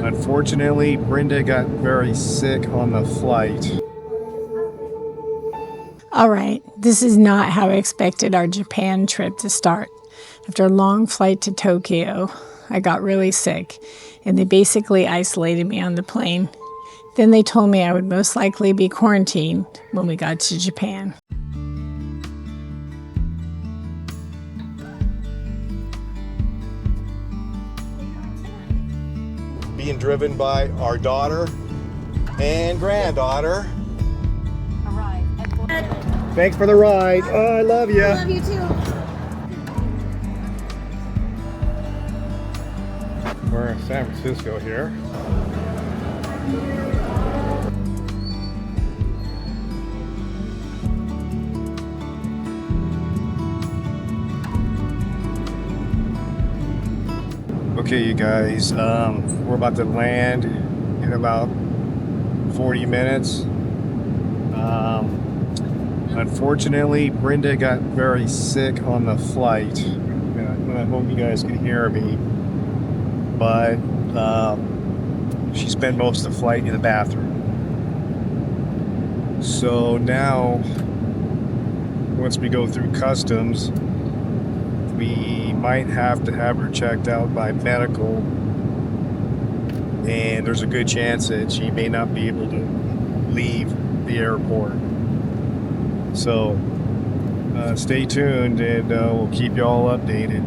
Unfortunately, Brenda got very sick on the flight. All right, this is not how I expected our Japan trip to start. After a long flight to Tokyo, I got really sick, and they basically isolated me on the plane. Then they told me I would most likely be quarantined when we got to Japan. Being driven by our daughter and granddaughter. Thanks for the ride. Oh, I love you. I love you too. We're in San Francisco here. Okay, you guys, we're about to land in about 40 minutes. Unfortunately, Brenda got very sick on the flight. I hope you guys can hear me. But she spent most of the flight in the bathroom. So now, once we go through customs, we might have to have her checked out by medical, and there's a good chance that she may not be able to leave the airport. So stay tuned, and we'll keep you all updated.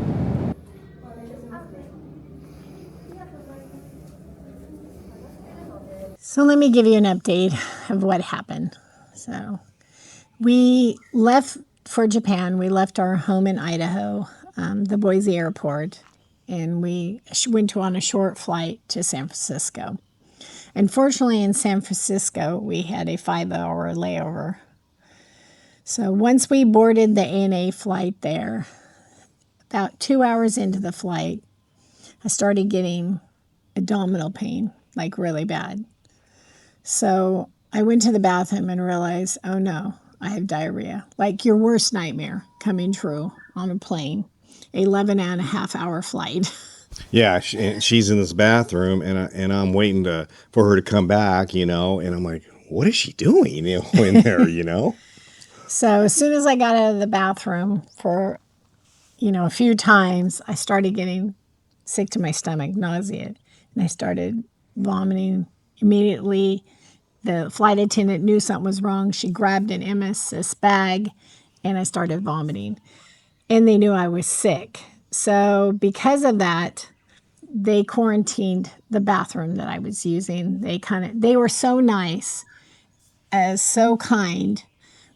So let me give you an update of what happened. So we left for Japan. We left our home in Idaho, the Boise Airport, and we went on a short flight to San Francisco. Unfortunately, in San Francisco, we had a 5-hour layover. So once we boarded the ANA flight there, about 2 hours into the flight, I started getting abdominal pain, like really bad. So I went to the bathroom and realized, oh no, I have diarrhea. Like your worst nightmare coming true on a plane, 11.5-hour flight. Yeah, she's in this bathroom, and I'm waiting for her to come back, and I'm like, what is she doing, in there, So as soon as I got out of the bathroom for, a few times, I started getting sick to my stomach, nausea, and I started vomiting immediately. The flight attendant knew something was wrong. She grabbed an emesis bag, and I started vomiting. And they knew I was sick. So because of that, they quarantined the bathroom that I was using. They were so nice, so kind,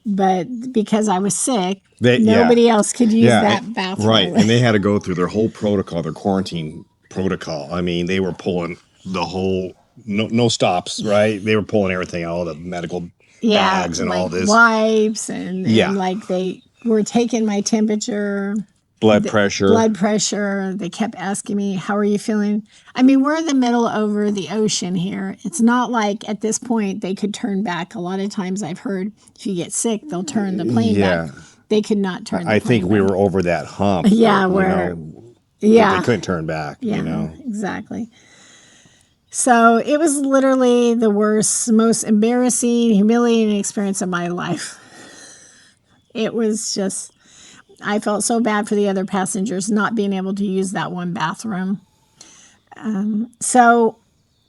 but because I was sick, nobody else could use that bathroom. Right, and they had to go through their whole protocol, their quarantine protocol. I mean, they were pulling the whole, no stops, right? They were pulling everything, all the medical bags and like all this. Wipes and like they were taking my temperature. Blood pressure. They kept asking me, how are you feeling? I mean, we're in the middle over the ocean here. It's not like at this point they could turn back. A lot of times I've heard if you get sick, they'll turn the plane back. They could not turn the plane back. I think we were over that hump. Yeah, they couldn't turn back, Exactly. So it was literally the worst, most embarrassing, humiliating experience of my life. It was just... I felt so bad for the other passengers not being able to use that one bathroom. So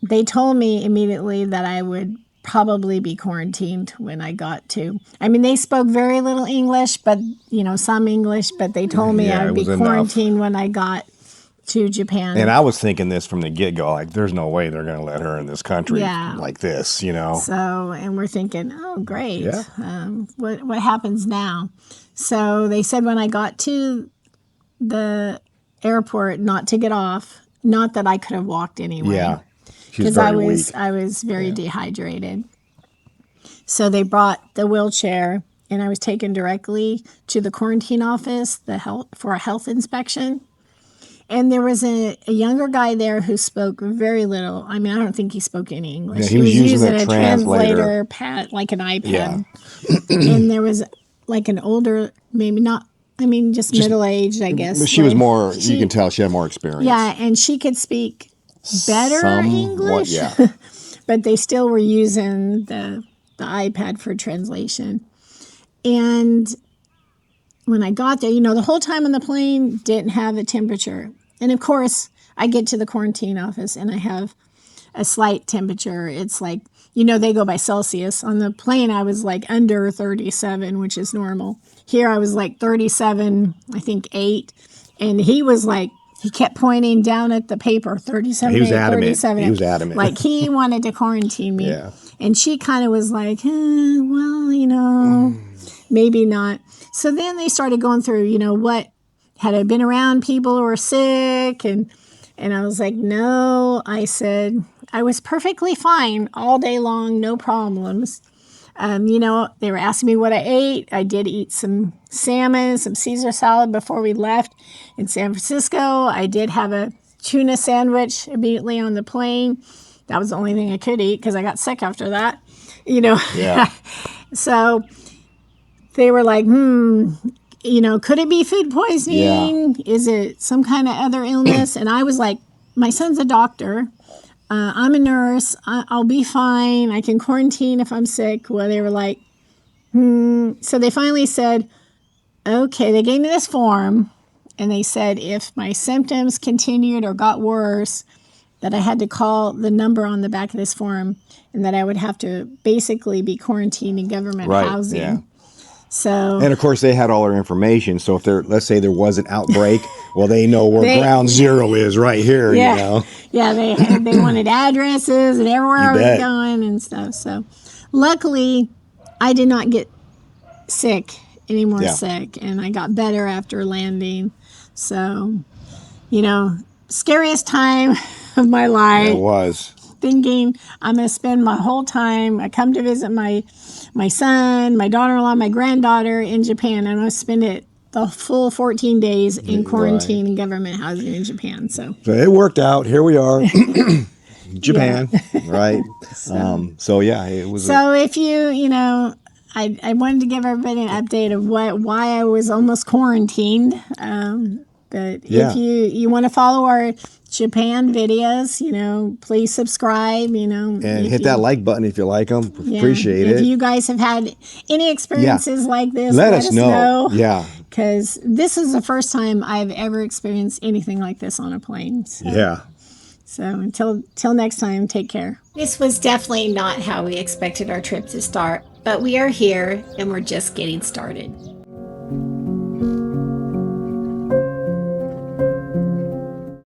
they told me immediately that I would probably be quarantined when I got to. I mean, they spoke very little English, but, some English, but they told me I would be quarantined when I got to Japan. And I was thinking this from the get-go, like, there's no way they're going to let her in this country like this, So, and we're thinking, oh, great. Yeah. What happens now? So they said when I got to the airport not to get off, not that I could have walked anyway. Yeah. Because I was very dehydrated. So they brought the wheelchair, and I was taken directly to the quarantine office for a health inspection. And there was a younger guy there who spoke very little. I mean, I don't think he spoke any English. Yeah, he was using a translator pad, like an iPad. Yeah. And there was like an older, maybe not, just middle-aged, I guess. But she was more, you can tell she had more experience. Yeah, and she could speak better Somewhat, English. yeah. But they still were using the iPad for translation. And when I got there, the whole time on the plane didn't have a temperature. And of course, I get to the quarantine office and I have a slight temperature. It's like, they go by Celsius. On the plane, I was like under 37, which is normal. Here, I was like 37, I think 8. And he was like, he kept pointing down at the paper, 37, He was 8, adamant. 37. He was adamant. Like he wanted to quarantine me. Yeah. And she kind of was like, well, maybe not. So then they started going through, what, had I been around people who were sick? And I was like, no. I said, I was perfectly fine all day long, no problems. They were asking me what I ate. I did eat some salmon, some Caesar salad before we left in San Francisco. I did have a tuna sandwich immediately on the plane. That was the only thing I could eat because I got sick after that, Yeah. So they were like, could it be food poisoning? Yeah. Is it some kind of other illness? And I was like, my son's a doctor. I'm a nurse. I'll be fine. I can quarantine if I'm sick. Well, they were like, So they finally said, okay, they gave me this form. And they said if my symptoms continued or got worse, that I had to call the number on the back of this form and that I would have to basically be quarantined in government housing. Yeah. So, and of course, they had all our information. So if let's say there was an outbreak, well, they know where ground zero is right here. Yeah, yeah. They wanted addresses and everywhere I was going and stuff. So, luckily, I did not get any more sick, and I got better after landing. So, scariest time of my life. It was. Thinking I'm going to spend my whole time. I come to visit my son, my daughter-in-law, my granddaughter in Japan. I'm going to spend the full 14 days in quarantine in government housing in Japan. So it worked out. Here we are, Japan, right? So yeah, it was. So if I wanted to give everybody an update of why I was almost quarantined. But if you want to follow our Japan videos, please subscribe, and hit that like button if you like them. Appreciate it. If you guys have had any experiences like this, let us know. Yeah. Because this is the first time I've ever experienced anything like this on a plane. So. Yeah. So until next time, take care. This was definitely not how we expected our trip to start, but we are here and we're just getting started.